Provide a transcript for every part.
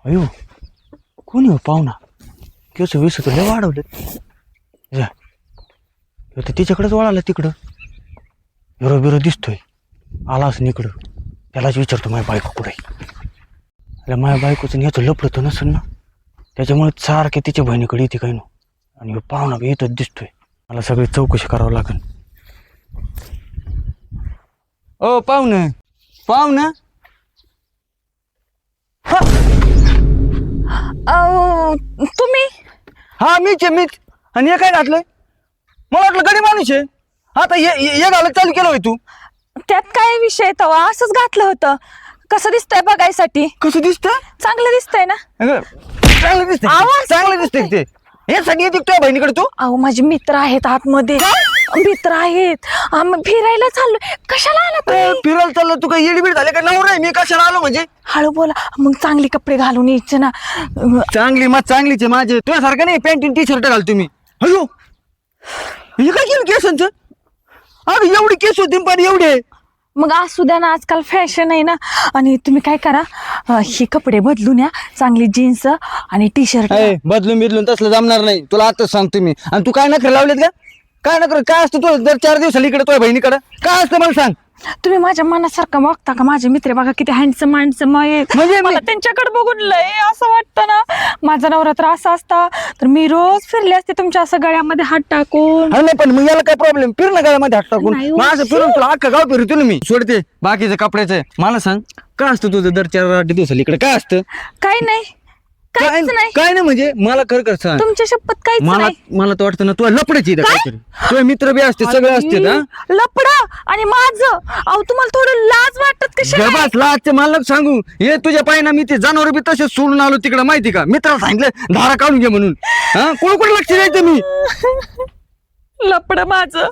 अयो कोणी हो पाहुणा केस वीस तर लय वाढवले तर तिच्याकडेच वळाला तिकडं बिरो बिरो दिसतोय आला असं इकडं त्यालाच विचारतो माझ्या बायको कुठे अरे माझ्या बायकोचं याचं लपलं तर नसेल ना त्याच्यामुळे सारखे तिच्या बहिणीकडे येते काही ना आणि ह्यो पाहुणा बी येतच दिसतोय मला सगळी चौकशी करावं लागेल. ओ पाहुणं पाहुणं तुम्ही हा मीच आणि हे काय घातलंय मला वाटलं गडी माणूस आहे. आता हे घालत चालू केलं होय तू त्यात काय विषय तवा असंच घातलं होतं. कसं दिसतंय बघायसाठी? कसं दिसतंय चांगलं दिसतंय ना? चांगलं दिसतंय आवाज चांगलं दिसतंय ते हे सगळी येते तुझ्या बहिणीकडे तू अहो माझे मित्र आहेत आतमध्ये मित्र आहेत आम्ही फिरायला चाललोय. कशाला आला तुम्ही? फिरायला चाललं तू काही येडीबीड झाले का नवरा आहे मी कशाला आलो म्हणजे हळू बोला मग चांगले कपडे घालून यायचे ना. चांगली मग चांगलीच आहे माझे तुझ्यासारखं नाही पॅन्ट टी शर्ट घाल तुम्ही. अयो हे काय केलं केसांचं अरे एवढी केस होती पण एवढे मग असू द्या ना आजकाल फॅशन आहे ना. आणि तुम्ही काय करा हे कपडे बदलून या चांगली जीन्स आणि टी शर्ट. बदलून तसलं जमणार नाही तुला आताच सांगतो मी. आणि तू काय नखरे लावलेत का काय नखरे काय असतं तू दर 4 दिवसाला इकडे तुझ्या बहिणीकडे काय असतं मला सांग. तुम्ही माझ्या मनासारखं बघता का? माझे मित्र बघा किती हँडसम म्हणजे मला त्यांच्याकडे बघून लय असं वाटतं ना माझा नवरा तर असा असता तर मी रोज फिरले असते तुमच्या असं गळ्यामध्ये हात टाकून. नाही पण मग याला काय प्रॉब्लेम फिर ना गळ्यामध्ये हात टाकून नाही, मग असं फिरून तुला अख्खा गाव फिरतो ना मी सोडते बाकीचं कपड्याचं. मला सांग काय असतं तुझं दर 4 दिवसाला इकडे काय असतं? काही नाही काहीच नाही काय नाही म्हणजे मला खरं सांग तुमच्या शपथ काहीच मला नाही. मला तर वाटतं ना तुला लपडायची इथं काहीतरी तुझे मित्र बी असते सगळे असते ना लपडा आणि माझं अहो तुम्हाला थोडं लाज वाटत कशा जबास लाजचे मला नको सांगू हे तुझ्या पायना मी ते जनावर बी तसेच सोडून आलो तिकडे माहिती का मित्राला सांगितलं धारा काढून घे म्हणून. हा कोण लक्ष द्यायचं मी लपड माझं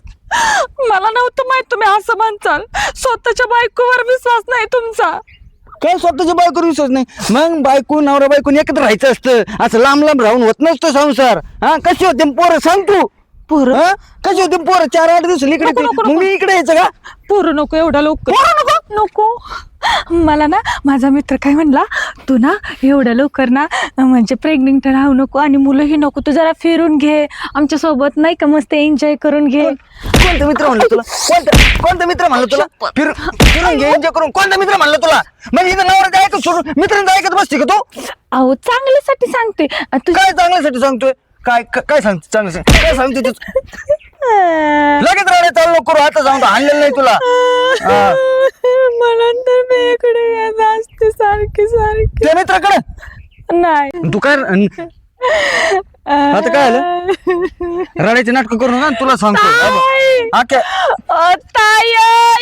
मला नव्हतं माहित तुम्ही असं म्हणचाल. स्वतःच्या बायकोवर विश्वास नाही तुमचा. काय स्वतःच्या बायकोवर विश्वास नाही मग बायको नवरा बायकोन एकत्र राहायचं असतं असं लांब लांब राहून होत नसतं संसार. हा कशी होते पोरं सांग तू पोरं हा कशी होते पोरं 4-8 दिवस इकडे नको, नको, मग मी इकडे यायचं का? पोरं नको एवढा लवकर नको. मला ना माझा मित्र काय म्हणला तू ना एवढ्या लवकर ना म्हणजे प्रेग्नेंट राहू नको आणि मुलंही नको तू जरा फिरून घे आमच्या सोबत नाही का मस्त एन्जॉय करून घे. कोणता मित्र म्हणलं तुला कोणता मित्र म्हणलं तुला फिरून घे एन्जॉय करून कोणता मित्र म्हणलं तुला म्हणजे इथं नवरा ऐकत सोडून मित्रांचा ऐकत बसते का तू? अहो चांगल्यासाठी सांगते तू काय चांगल्यासाठी सांगतोय काय सांगतो चांगलं काय सांगतो तू लगेच राहणे चालू करू आता सांगतो आणलेलं नाही तुला. म्हणून तर मी इकडे येत असते सारखी त्या मित्राकडे नाही. तू काय आता काय आलं रडायचे नाटक करू नका तुला सांगतो ताई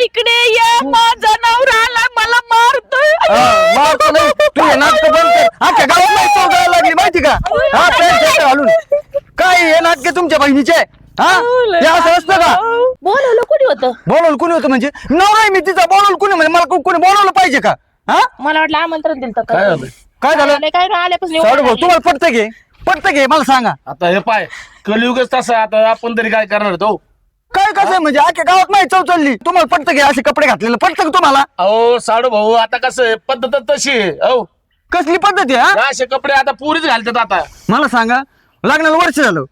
इकडे ये माझा नवरा आला मला मारतोय. मारतो नाही तू हे नाटक बंद कर अख्ख्या गावात नाही चौकायला लागली माहिती का? हा पॅन्ट घालून काय हे नाटक तुमच्या बहिणीचे हा हे असं असतं का? बोलवलं कोणी होतं? बोलवलं कोणी होतं म्हणजे नवरा आहे मी तिचा बोलवलं कोणी म्हणजे मला कोणी बोलवलं पाहिजे का? हा मला वाटलं आमंत्रण दिलं होतं काय झालं काय झालं काय नाही आल्यापासून साडू भाऊ तुम्हाला पटतं घे मला सांगा आता हे पाय कलियुगच तसं आता आपण तरी काय करणार तो. काय कसं आहे म्हणजे अख्ख्या गावात नाही चौचलली तुम्हाला पटतं घे असे कपडे घातलेलं पटतं का तुम्हाला? अहो साडू भाऊ आता कसं आहे पद्धत तशी आहे. अहो कसली पद्धती आहे हा? असे कपडे आता पुरीच घालतात आता. मला सांगा लग्नाला वर्ष झालं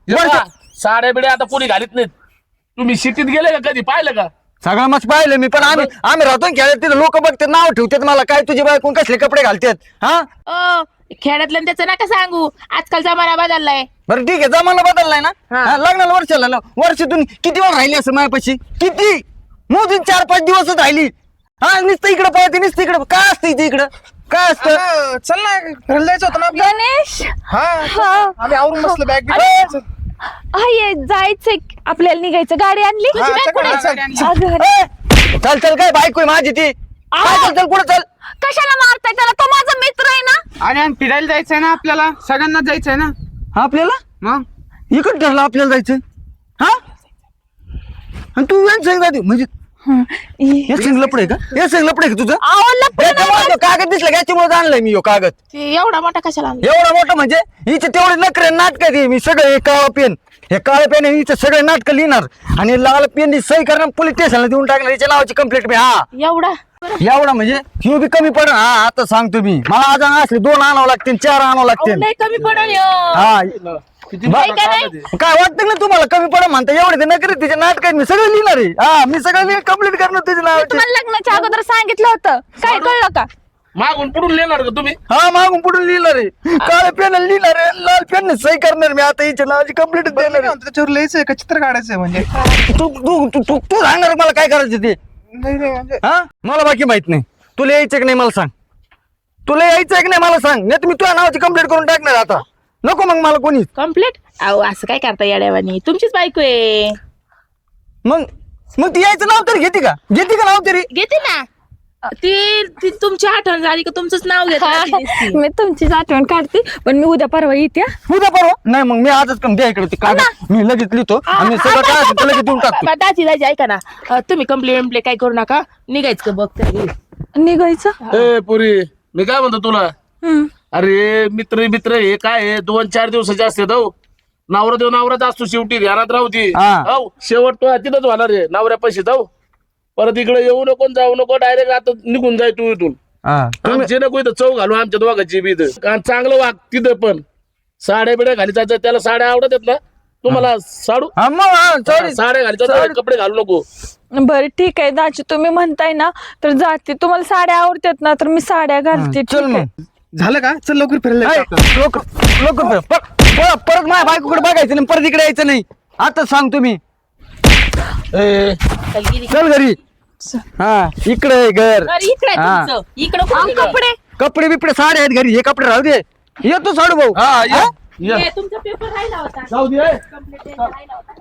साड्या बिड्या आता पुरी घालीत नाहीत. तुम्ही सिटीत गेले का कधी पाहिलं का? सगळं मस्त पाहिलं मी पण आम्ही राहतो ना खेळत तिथे लोक बघतात नाव ठेवतात मला काय तुझी बायको कसले कपडे घालतात हा खेड्यातलं त्याचं नका सांगू आजकाल जमाना बदललाय. बरं ठीक आहे जमाना बदललाय ना हा, लग्नाला वर्ष झालं वर्षातून किती वेळ राहिली असं माझ्यापाशी किती मोजून 4-5 दिवसच राहिली. हा नुसतं इकडे पळते नुसतं इकडे काय असतं इथे इकडं काय असतं? चल ना घरी जायचं होतं ना आपल्याला. गणेश हा आम्ही आवरून बसलो बॅग ये जायचंय आपल्याला निघायचं गाडी आणली चल काय बायको आहे माझी ती काय चल कुठं चल कशाला मारताय त्याला तो माझा मित्र आहे ना. आणि फिरायला जायचंय ना आपल्याला सगळ्यांना जायचंय ना आपल्याला मग इकडं ठरलं आपल्याला जायचं हा आणि तू सांग जाते म्हणजे हे संग लपडे का हे संग लपडे का तुझं? कागद दिसलं याच्यामुळे आणलंय मी कागद ते एवढा मोठा कशाला आणला? एवढा मोठा म्हणजे हिचे तेवढे नखरे नाटक आहे मी सगळं एका पेन हे काळ्या पेन हिचं सगळे नाटकं लिहिणार आणि लाल पेन सही करणार पोलीस स्टेशनला देऊन टाकणार हिच्या नावाची कंप्लेंट मी. हा एवढा एवढा म्हणजे ह्यो बी कमी पडेल. हा आता सांगतो मी, मला आज असले 2 आणावं लागतील, 4 आणावं लागतील. लय कमी पडल ह्यो. हा किती नाही का नाही? काय वाटतं ना तुम्हाला कमी पडा म्हणता? एवढे ते नकरी तिचे नाटक आहेत, मी सगळं लिहिणार आहे. हा मी सगळं कंप्लीट करणार तुझ्या नावाचे. तुम्हाला लग्नाच्या अगोदर सांगितलं होतं, काय कळलं का? मागून पुढून लिहिणार का तुम्ही? हा मागून पुढून लिहिणार आहे, काळ्या पेन लिहिणार आहे, लाल पेन सही करणार मी. आता हिच्या नावाची कंप्लीट बरं, मी देणार काय म्हणतो, त्याच्यावर लिहायचंय का चित्र काढायचंय म्हणजे? तू तू तू तू तू सांगणार मला काय करायचं ते. नाही नाही म्हणजे हा मला बाकी माहित नाही. तुला यायचं की नाही मला सांग. तुला यायचं की नाही मला सांग, नाही तुम्ही तुझ्या नावाची कंप्लीट करून टाकणार आता. नको मग मला कोणी. कम्प्लीट अहो असं काय करता येड्यावानी? तुमचीच बायको आहे. मग मग ती यायचं नाव तरी घेते का नाव तरी? घेते ना ती तुमची आठवण झाली का तुमचंच नाव घेते. मी तुमचीच आठवण काढते, पण मी उद्या परवा येते. उद्या परवा नाही, मग मी आजच द्या इकडे ते कागद मी लगेच लिहितो आणि सगळं काय असेल ते लगेच देऊन टाकतो. दाजी ऐका ना, तुम्ही कंप्लेंट काय करू नका, निघायचं का बघ. निघायचं. ए पुरी, मी काय म्हणतो तुला, हम्म. अरे मित्र हे काय आहे, 2-4 दिवसाचे असते हो. नवरा देव नवराच असतो शेवटी, ध्यानात राहू ती. हा. हो शेवट तो तिथंच होणार आहे, नवऱ्या पैसे जाऊ परत इकडे येऊ नको जाऊ नको, डायरेक्ट आता निघून जाय तू इथून. आमचे नको इथं चव घालू आमच्या दोघांची बी इथं. कारण चांगलं वाग तिथं, पण साड्या बिड्या घाली जायचं, त्याला साड्या आवडत आहेत ना तुम्हाला? साडू साड्या घाली जायचं, कपडे घालू नको. बरं ठीक आहे दाजी, तुम्ही म्हणताय ना तर जाते. तुम्हाला साड्या आवडतात ना तर मी साड्या घालते. चल ठीक आहे. मग झालं का? चल लवकर फिरायला ऐ, जायचं आपल्याला. लोक परत माझ्या बायकोकडे बघायचं नाही, परत इकडे यायचं नाही. आता सांगतो मी. ए, चल घरी. हा इकडे आहे घर. इकडे हा. इकडे कपडे कपडे बिपडे साडे आहेत घरी, हे कपडे राहू दे. येतो साडू भाऊ. हा ये, ये. तुमचा पेपर राहिला होता. जाऊ दे. कंप्लेंट राहिला होता.